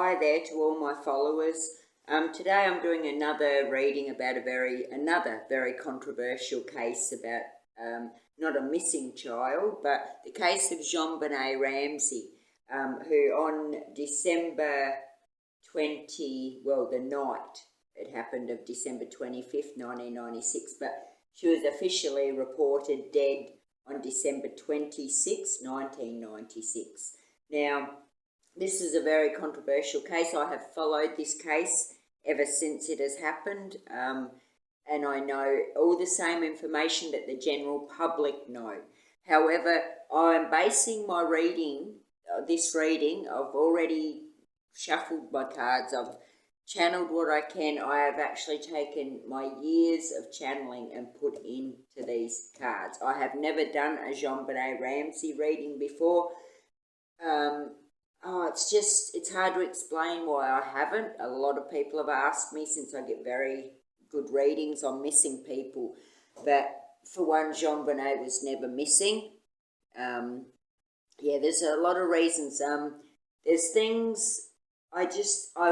Hi there to all my followers. Today I'm doing another reading about another very controversial case about not a missing child, but the case of JonBenet Ramsey, who on December 20, well, the night it happened of December 25th, 1996, but she was officially reported dead on December 26, 1996. Now, this is a very controversial case. I have followed this case ever since it has happened, and I know all the same information that the general public know. However, I am basing my reading, I've already shuffled my cards, I've channeled what I can. I have actually taken my years of channeling and put into these cards. I have never done a JonBenet Ramsey reading before. It's hard to explain why I haven't. A lot of people have asked me, since I get very good readings on missing people, but for one, JonBenet was never missing. There's a lot of reasons. There's things I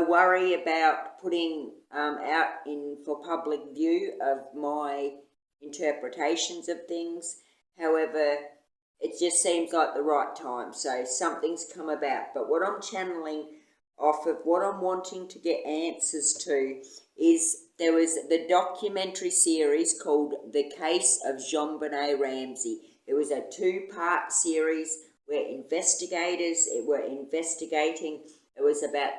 worry about putting out for public view of my interpretations of things. However, it just seems like the right time, so something's come about. But what I'm channeling off of, what I'm wanting to get answers to, is there was the documentary series called The Case of JonBenet Ramsey. It was a two-part series where investigators were investigating. It was about,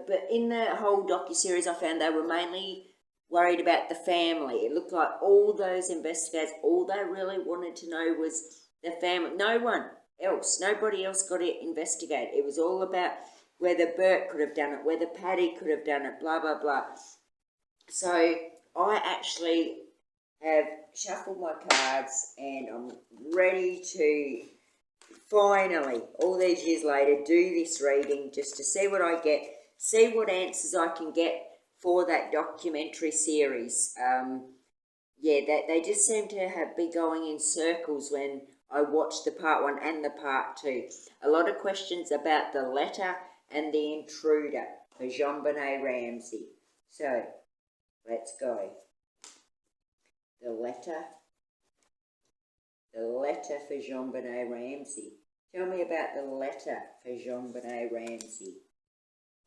but in the whole docuseries I found they were mainly worried about the family. It looked like all those investigators, all they really wanted to know was the family. Nobody else got to investigate. It was all about whether Bert could have done it, whether Paddy could have done it, blah, blah, blah. So I actually have shuffled my cards and I'm ready to finally, all these years later, do this reading just to see what I get, see what answers I can get for that documentary series. They just seem to be going in circles when I watched the part 1 and the part 2. A lot of questions about the letter and the intruder for JonBenet Ramsey. So, let's go. The letter for JonBenet Ramsey. Tell me about the letter for JonBenet Ramsey.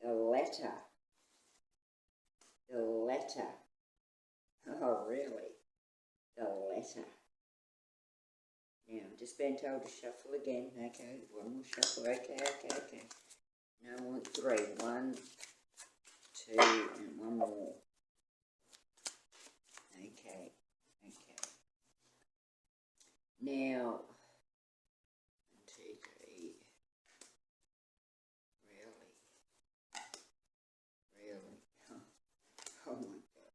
The letter. Oh, really? The letter. Now, I'm just being told to shuffle again. Okay, one more shuffle. Okay. Now I want 3. 1, 2, and one more. Okay. Now, 1, 2, 3. Really? Oh my God.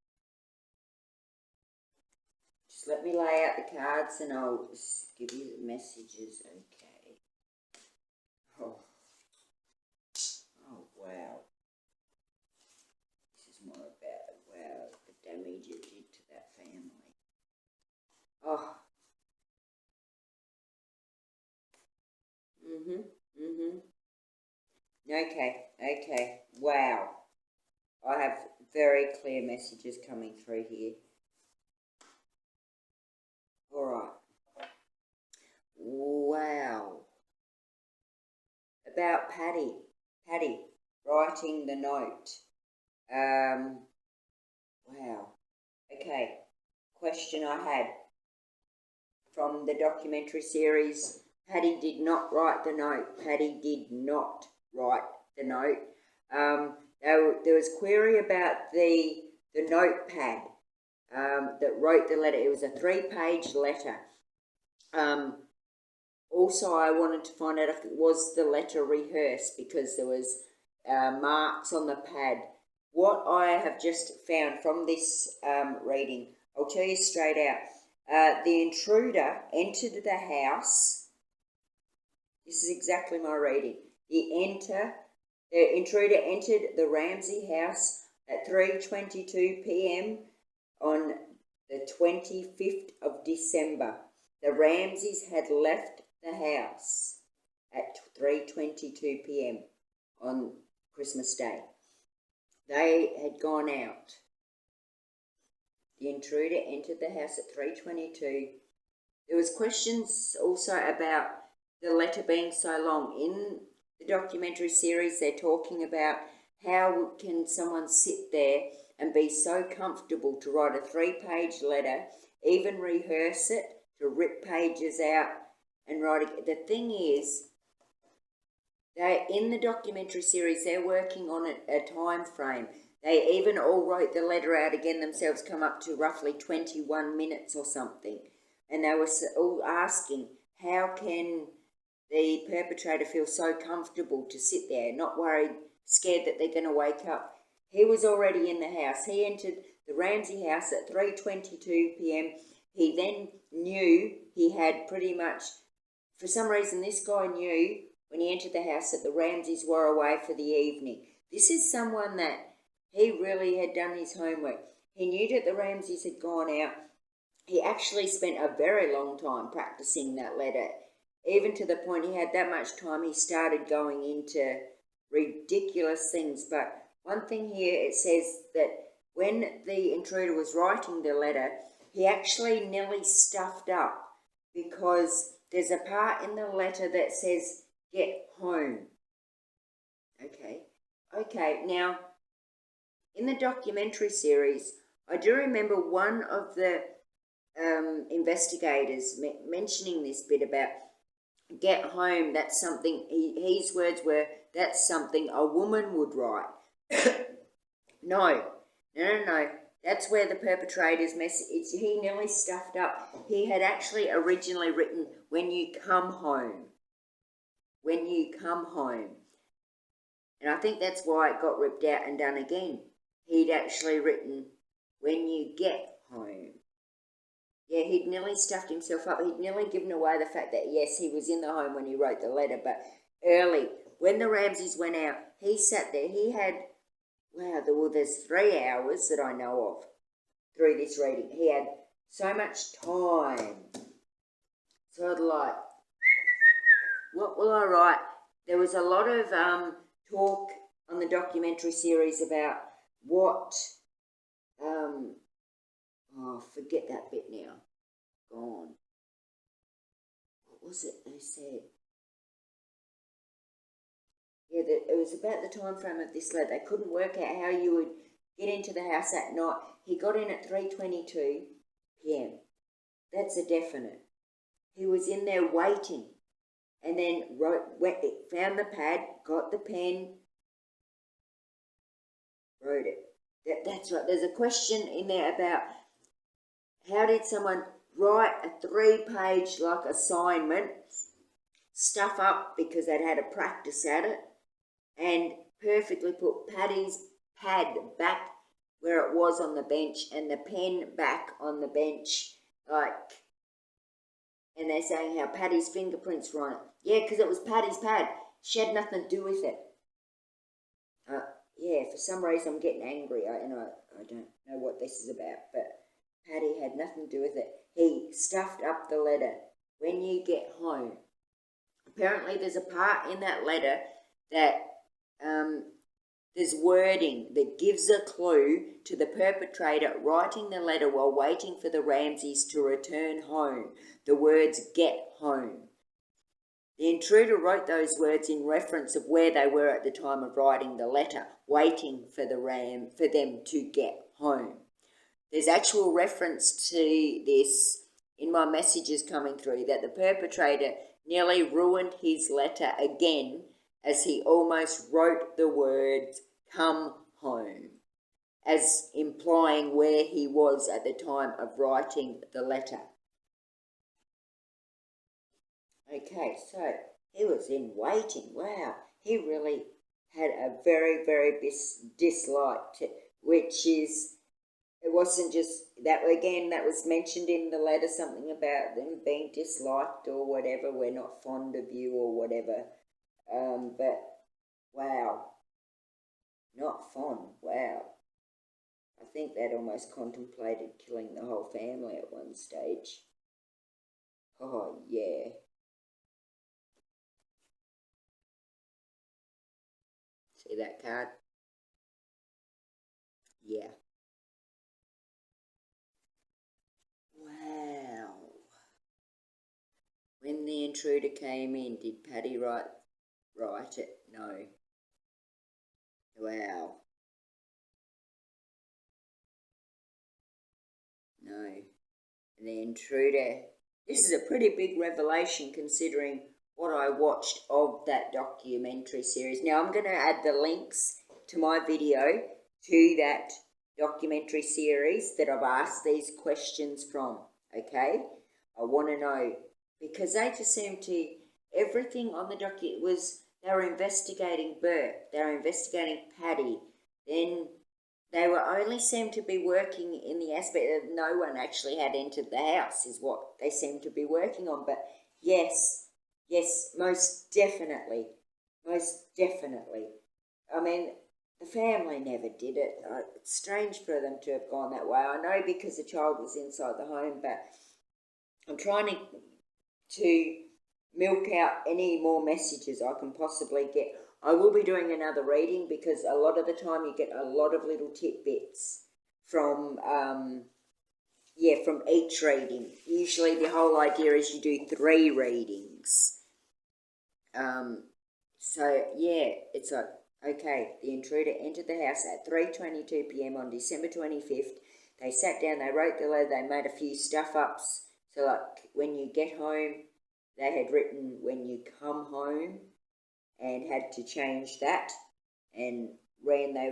Just let me lay out the cards and I'll just give you the messages, okay? Oh wow. This is more about, wow, the damage it did to that family. Oh. Okay. Wow. I have very clear messages coming through here. Alright. Wow. About Paddy writing the note. Wow. Okay. Question I had from the documentary series. Patty did not write the note. Patty did not write the note. There was query about the notepad that wrote the letter. It was a 3-page letter. Also, I wanted to find out if it was the letter rehearsed, because there was marks on the pad. What I have just found from this reading, I'll tell you straight out. The intruder entered the house. This is exactly my reading. The intruder entered the Ramsey house at 3:22 p.m. on the 25th of December. The Ramseys had left the house at 3:22 p.m. on Christmas Day. They had gone out. The intruder entered the house at 3:22. There was questions also about the letter being so long. In the documentary series, they're talking about how can someone sit there and be so comfortable to write a 3-page letter, even rehearse it, to rip pages out and write it. The thing is, in the documentary series, they're working on a time frame. They even all wrote the letter out again themselves, come up to roughly 21 minutes or something. And they were all asking, how can the perpetrator feel so comfortable to sit there, not worried, scared that they're going to wake up? He was already in the house. He entered the Ramsey house at 3:22 p.m. He then knew he had pretty much, for some reason this guy knew when he entered the house that the Ramseys were away for the evening. This is someone that he really had done his homework. He knew that the Ramseys had gone out. He actually spent a very long time practicing that letter, even to the point he had that much time he started going into ridiculous things. But one thing here, it says that when the intruder was writing the letter, he actually nearly stuffed up, because there's a part in the letter that says, "Get home." Okay, now, in the documentary series, I do remember one of the investigators mentioning this bit about get home. That's something, his words were, that's something a woman would write. No. That's where the perpetrator's message, he nearly stuffed up. He had actually originally written, when you come home. When you come home. And I think that's why it got ripped out and done again. He'd actually written, when you get home. Yeah, he'd nearly stuffed himself up. He'd nearly given away the fact that, yes, he was in the home when he wrote the letter, but early, when the Ramseys went out, he sat there. He had, there's 3 hours that I know of through this reading. He had so much time. So I'd like, what will I write? There was a lot of talk on the documentary series about what, forget that bit now, gone. What was it they said? Yeah, it was about the time frame of this letter. They couldn't work out how you would get into the house at night. He got in at 3:22 p.m. That's a definite. He was in there waiting, and then found the pad, got the pen, wrote it. That's right. There's a question in there about how did someone write a 3-page assignment, stuff up because they'd had a practice at it, and perfectly put Paddy's pad back where it was on the bench and the pen back on the bench, and they're saying how Paddy's fingerprints were on it. Yeah, because it was Paddy's pad. She had nothing to do with it. Yeah, for some reason I'm getting angry, and I don't know what this is about, but Paddy had nothing to do with it. He stuffed up the letter, when you get home. Apparently there's a part in that letter that there's wording that gives a clue to the perpetrator writing the letter while waiting for the Ramseys to return home. The words, get home. The intruder wrote those words in reference of where they were at the time of writing the letter, waiting for them to get home. There's actual reference to this in my messages coming through, that the perpetrator nearly ruined his letter again as he almost wrote the words, "Come home," as implying where he was at the time of writing the letter. Okay, so he was in waiting. Wow, he really had a very, very dislike to, which is, it wasn't just that, again, that was mentioned in the letter, something about them being disliked or whatever, we're not fond of you or whatever. But wow, not fond, wow. I think they'd almost contemplated killing the whole family at one stage. Oh, yeah. See that card? Yeah. Wow. When the intruder came in, did Paddy write it? No. Wow. No. And the intruder, this is a pretty big revelation considering what I watched of that documentary series. Now I'm going to add the links to my video to that documentary series that I've asked these questions from, okay? I want to know, because they just seem to, everything on the was, they were investigating Bert, they were investigating Paddy, then they were only seemed to be working in the aspect that no one actually had entered the house is what they seemed to be working on. But yes, most definitely. I mean, the family never did it. It's strange for them to have gone that way. I know because the child was inside the home, but I'm trying to milk out any more messages I can possibly get. I will be doing another reading because a lot of the time you get a lot of little tidbits from, from each reading. Usually the whole idea is you do 3 readings. So, yeah, it's like, okay, the intruder entered the house at 3:22 p.m. on December 25th. They sat down, they wrote the letter, they made a few stuff-ups. So, like, when you get home, they had written when you come home and had to change that. And when they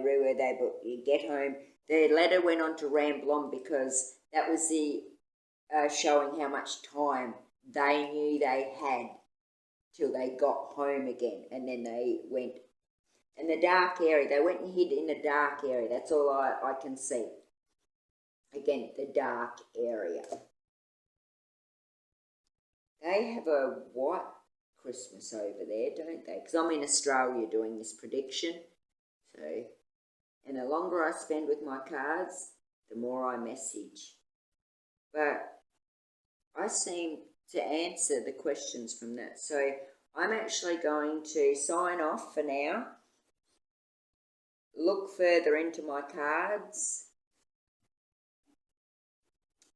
you get home, the letter went on to ramble on because that was the showing how much time they knew they had till they got home again. And then they went in the dark area. They went and hid in a dark area. That's all I can see. Again, the dark area. They have a white Christmas over there, don't they? Because I'm in Australia doing this prediction. So, and the longer I spend with my cards, the more I message. But I seem to answer the questions from that. So I'm actually going to sign off for now. Look further into my cards.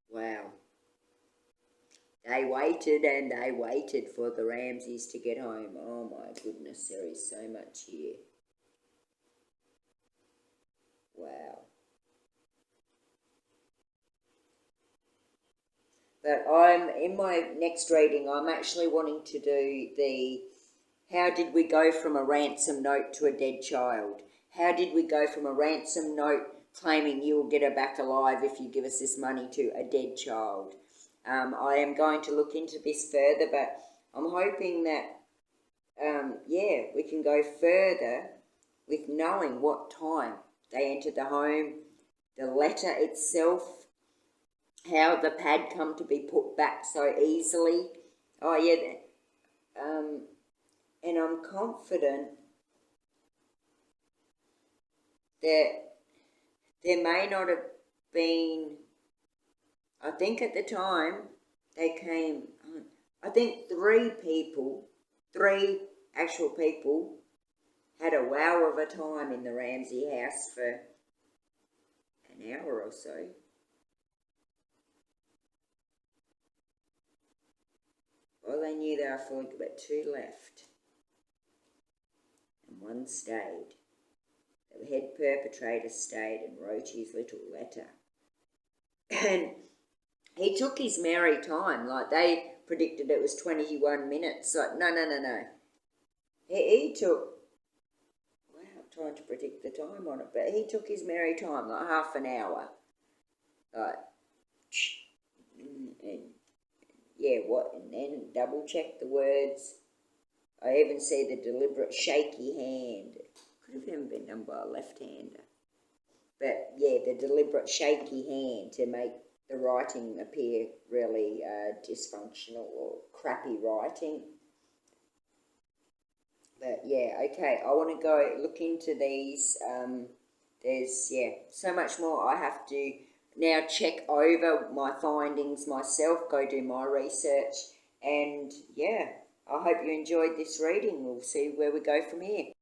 Wow. They waited and they waited for the Ramseys to get home. Oh my goodness, there is so much here. Wow. But I'm, in my next reading, I'm actually wanting to do the, how did we go from a ransom note to a dead child? How did we go from a ransom note claiming you will get her back alive if you give us this money to a dead child? I am going to look into this further, but I'm hoping that, we can go further with knowing what time they entered the home, the letter itself, how the pad come to be put back so easily. Oh, yeah. And I'm confident that there may not have been, I think at the time they came, I think 3 actual people had a wow of a time in the Ramsey house for an hour or so. Well, they knew they were full, but 2 left. And 1 stayed. The head perpetrator stayed and wrote his little letter. And he took his merry time. Like, they predicted it was 21 minutes. Like, no. He took, wow, I'm trying to predict the time on it, but he took his merry time, like half an hour. Like, and yeah, what, and then double check the words. I even see the deliberate shaky hand. Could have even been done by a left-hander. But yeah, the deliberate shaky hand to make the writing appear really dysfunctional or crappy writing. But yeah, okay, I want to go look into these. There's, yeah, so much more I have to now check over my findings myself, go do my research, and yeah, I hope you enjoyed this reading. We'll see where we go from here.